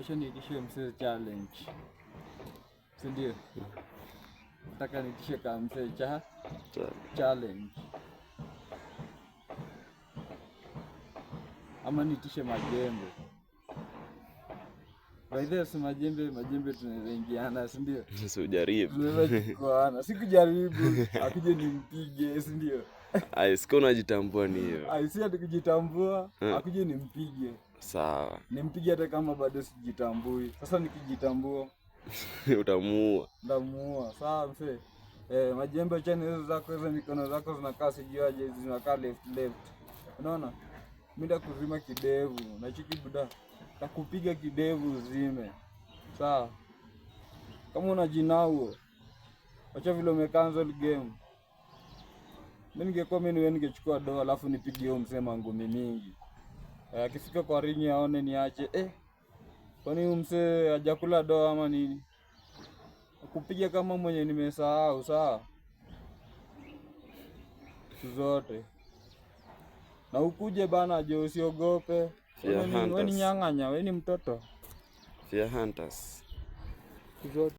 Acha niitishe msee challenge. Si ndio? Nataka niitishe kama msee challenge. Ama niitishe majembe. By the way, si majembe tunaweza ingiana, si ndio? Sasa ujaribu. Tunaweza kuana. Sikujaribu, akuje nimpige, si ndio? Ai, siko unajitambua ni hiyo. Ai, si ati kujitambua, akuje nimpige. Sawa. Nimpige hata kama bado sijitambui. Sasa nikijitambua utamuua. Ndamuua. Sawa msee. Majembe chani hizo zako, hizo mikono zako zinakaa sijuaje, zinakaa left. Unaona? Mimi ndakuzima kidevu. Nachiki buda. Takupiga kidevu uzime. Sawa. Kama unajinauo, acha vile umecancel game. Mimi ningekuwa mimi wewe ningechukua doa alafu nipige hiyo msema ngumi mingi. Akifika kwa ringi aone niache. Kwani huyu msee hajakula doa ama nini? Kupiga kama mwenye nimesahau, sawa? Zote. Na ukuje bana je, usiogope. Wewe ni nyang'anya, wewe ni mtoto. Fear hunters. Zote.